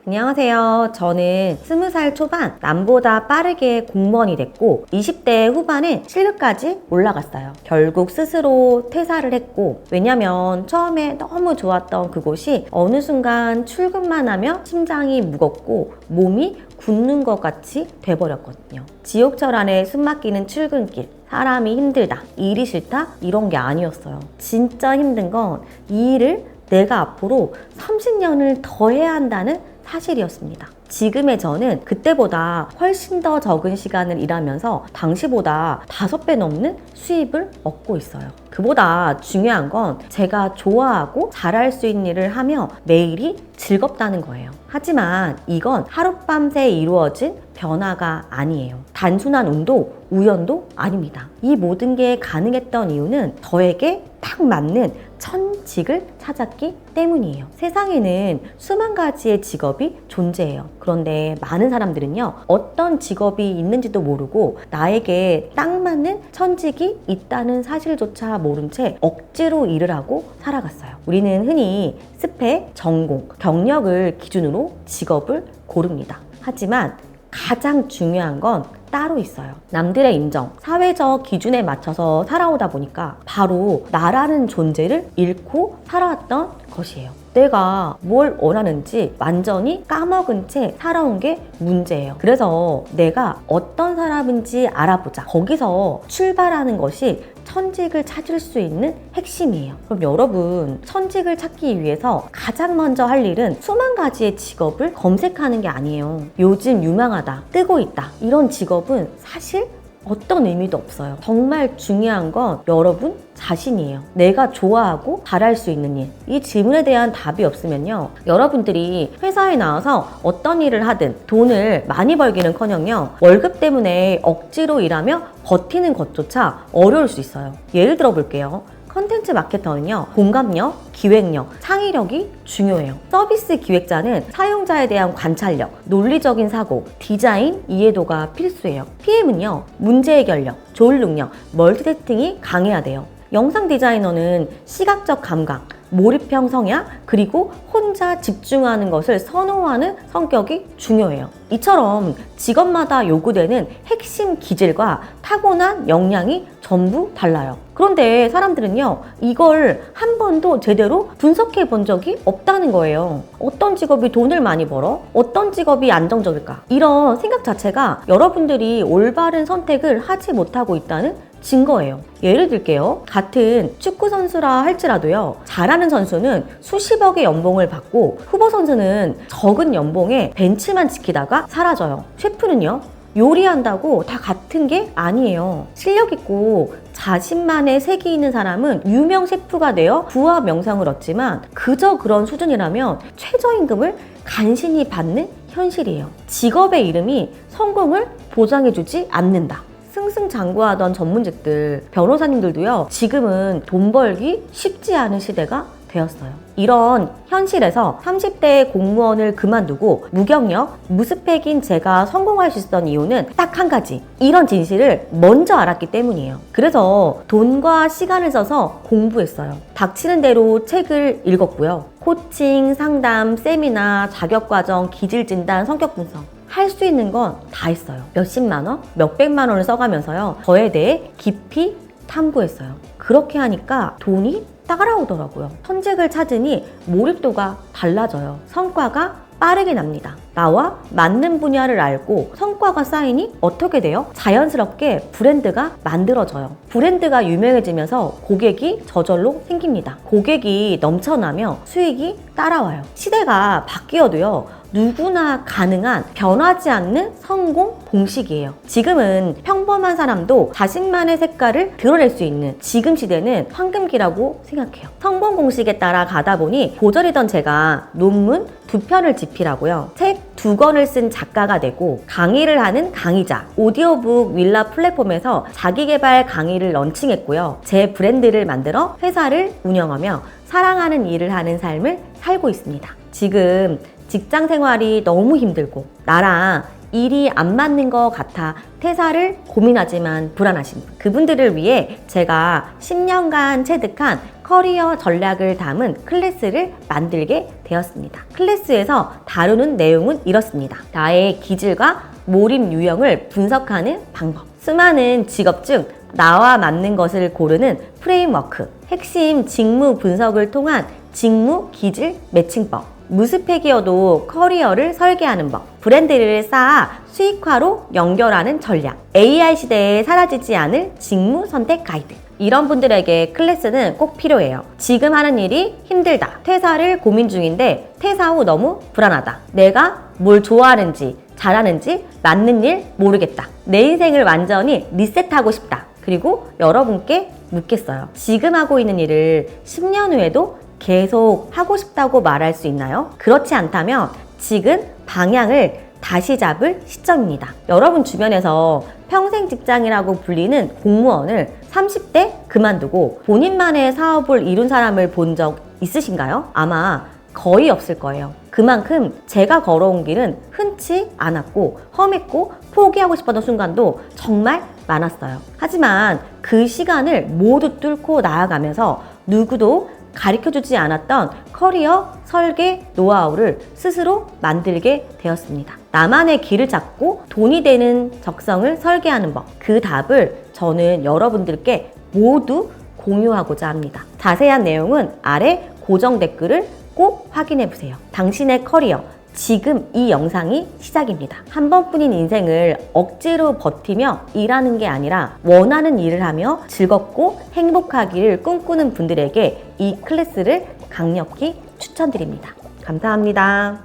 안녕하세요. 저는 20살 초반 남보다 빠르게 공무원이 됐고 20대 후반에 실급까지 올라갔어요. 결국 스스로 퇴사를 했고, 왜냐면 처음에 너무 좋았던 그곳이 어느 순간 출근만 하면 심장이 무겁고 몸이 굳는 것 같이 돼버렸거든요. 지옥철 안에 숨막히는 출근길, 사람이 힘들다, 일이 싫다, 이런 게 아니었어요. 진짜 힘든 건 이 일을 내가 앞으로 30년을 더 해야 한다는 사실이었습니다. 지금의 저는 그때보다 훨씬 더 적은 시간을 일하면서 당시보다 5배 넘는 수입을 얻고 있어요. 그보다 중요한 건 제가 좋아하고 잘할 수 있는 일을 하며 매일이 즐겁다는 거예요. 하지만 이건 하룻밤새 이루어진 변화가 아니에요. 단순한 운도 우연도 아닙니다. 이 모든 게 가능했던 이유는 저에게 딱 맞는 천직을 찾았기 때문이에요. 세상에는 수만 가지의 직업이 존재해요. 그런데 많은 사람들은요, 어떤 직업이 있는지도 모르고 나에게 딱 맞는 천직이 있다는 사실조차 모른 채 억지로 일을 하고 살아갔어요. 우리는 흔히 스펙, 전공, 경력을 기준으로 직업을 고릅니다. 하지만 가장 중요한 건 따로 있어요. 남들의 인정, 사회적 기준에 맞춰서 살아오다 보니까 바로 나라는 존재를 잃고 살아왔던 것이에요. 내가 뭘 원하는지 완전히 까먹은 채 살아온 게 문제예요. 그래서 내가 어떤 사람인지 알아보자. 거기서 출발하는 것이 천직을 찾을 수 있는 핵심이에요. 그럼 여러분, 천직을 찾기 위해서 가장 먼저 할 일은 수만 가지의 직업을 검색하는 게 아니에요. 요즘 유망하다, 뜨고 있다, 이런 직업은 사실 어떤 의미도 없어요. 정말 중요한 건 여러분 자신이에요. 내가 좋아하고 잘할 수 있는 일. 이 질문에 대한 답이 없으면요, 여러분들이 회사에 나와서 어떤 일을 하든 돈을 많이 벌기는커녕요, 월급 때문에 억지로 일하며 버티는 것조차 어려울 수 있어요. 예를 들어 볼게요. 컨텐츠 마케터는요, 공감력, 기획력, 창의력이 중요해요. 서비스 기획자는 사용자에 대한 관찰력, 논리적인 사고, 디자인, 이해도가 필수예요. PM은요, 문제 해결력, 조율 능력, 멀티태스킹이 강해야 돼요. 영상 디자이너는 시각적 감각, 몰입형 성향, 그리고 혼자 집중하는 것을 선호하는 성격이 중요해요. 이처럼 직업마다 요구되는 핵심 기질과 타고난 역량이 전부 달라요. 그런데 사람들은요, 이걸 한 번도 제대로 분석해 본 적이 없다는 거예요. 어떤 직업이 돈을 많이 벌어? 어떤 직업이 안정적일까? 이런 생각 자체가 여러분들이 올바른 선택을 하지 못하고 있다는 증거예요. 예를 들게요. 같은 축구 선수라 할지라도요, 잘하는 선수는 수십억의 연봉을 받고 후보 선수는 적은 연봉에 벤치만 지키다가 사라져요. 셰프는요, 요리한다고 다 같은 게 아니에요. 실력 있고 자신만의 색이 있는 사람은 유명 셰프가 되어 부와 명성을 얻지만 그저 그런 수준이라면 최저임금을 간신히 받는 현실이에요. 직업의 이름이 성공을 보장해주지 않는다. 승승장구하던 전문직들, 변호사님들도요, 지금은 돈 벌기 쉽지 않은 시대가 되었어요. 이런 현실에서 30대의 공무원을 그만두고 무경력, 무스펙인 제가 성공할 수 있었던 이유는 딱 한 가지. 이런 진실을 먼저 알았기 때문이에요. 그래서 돈과 시간을 써서 공부했어요. 닥치는 대로 책을 읽었고요. 코칭, 상담, 세미나, 자격과정, 기질진단, 성격분석. 할 수 있는 건 다 했어요. 몇십만 원, 몇백만 원을 써가면서요, 저에 대해 깊이 탐구했어요. 그렇게 하니까 돈이 따라오더라고요. 천직을 찾으니 몰입도가 달라져요. 성과가 빠르게 납니다. 나와 맞는 분야를 알고 성과가 쌓이니 어떻게 돼요? 자연스럽게 브랜드가 만들어져요. 브랜드가 유명해지면서 고객이 저절로 생깁니다. 고객이 넘쳐나며 수익이 따라와요. 시대가 바뀌어도요, 누구나 가능한 변하지 않는 성공 공식이에요. 지금은 평범한 사람도 자신만의 색깔을 드러낼 수 있는 지금 시대는 황금기라고 생각해요. 성공 공식에 따라 가다 보니 고졸이던 제가 논문 2편을 집필하고요, 책 2권을 쓴 작가가 되고 강의를 하는 강의자, 오디오북 윌라 플랫폼에서 자기개발 강의를 런칭했고요, 제 브랜드를 만들어 회사를 운영하며 사랑하는 일을 하는 삶을 살고 있습니다. 지금 직장 생활이 너무 힘들고 나랑 일이 안 맞는 것 같아 퇴사를 고민하지만 불안하신 분, 그분들을 위해 제가 10년간 체득한 커리어 전략을 담은 클래스를 만들게 되었습니다. 클래스에서 다루는 내용은 이렇습니다. 나의 기질과 몰입 유형을 분석하는 방법, 수많은 직업 중 나와 맞는 것을 고르는 프레임워크, 핵심 직무 분석을 통한 직무 기질 매칭법, 무스펙이어도 커리어를 설계하는 법, 브랜드를 쌓아 수익화로 연결하는 전략, AI 시대에 사라지지 않을 직무 선택 가이드. 이런 분들에게 클래스는 꼭 필요해요. 지금 하는 일이 힘들다, 퇴사를 고민 중인데 퇴사 후 너무 불안하다, 내가 뭘 좋아하는지 잘하는지 맞는 일 모르겠다, 내 인생을 완전히 리셋하고 싶다. 그리고 여러분께 묻겠어요. 지금 하고 있는 일을 10년 후에도 계속 하고 싶다고 말할 수 있나요? 그렇지 않다면 지금 방향을 다시 잡을 시점입니다. 여러분 주변에서 평생 직장이라고 불리는 공무원을 30대 그만두고 본인만의 사업을 이룬 사람을 본 적 있으신가요? 아마 거의 없을 거예요. 그만큼 제가 걸어온 길은 흔치 않았고 험했고 포기하고 싶었던 순간도 정말 많았어요. 하지만 그 시간을 모두 뚫고 나아가면서 누구도 가르쳐주지 않았던 커리어 설계 노하우를 스스로 만들게 되었습니다. 나만의 길을 찾고 돈이 되는 적성을 설계하는 법, 그 답을 저는 여러분들께 모두 공유하고자 합니다. 자세한 내용은 아래 고정 댓글을 꼭 확인해 보세요. 당신의 커리어, 지금 이 영상이 시작입니다. 한 번뿐인 인생을 억지로 버티며 일하는 게 아니라 원하는 일을 하며 즐겁고 행복하기를 꿈꾸는 분들에게 이 클래스를 강력히 추천드립니다. 감사합니다.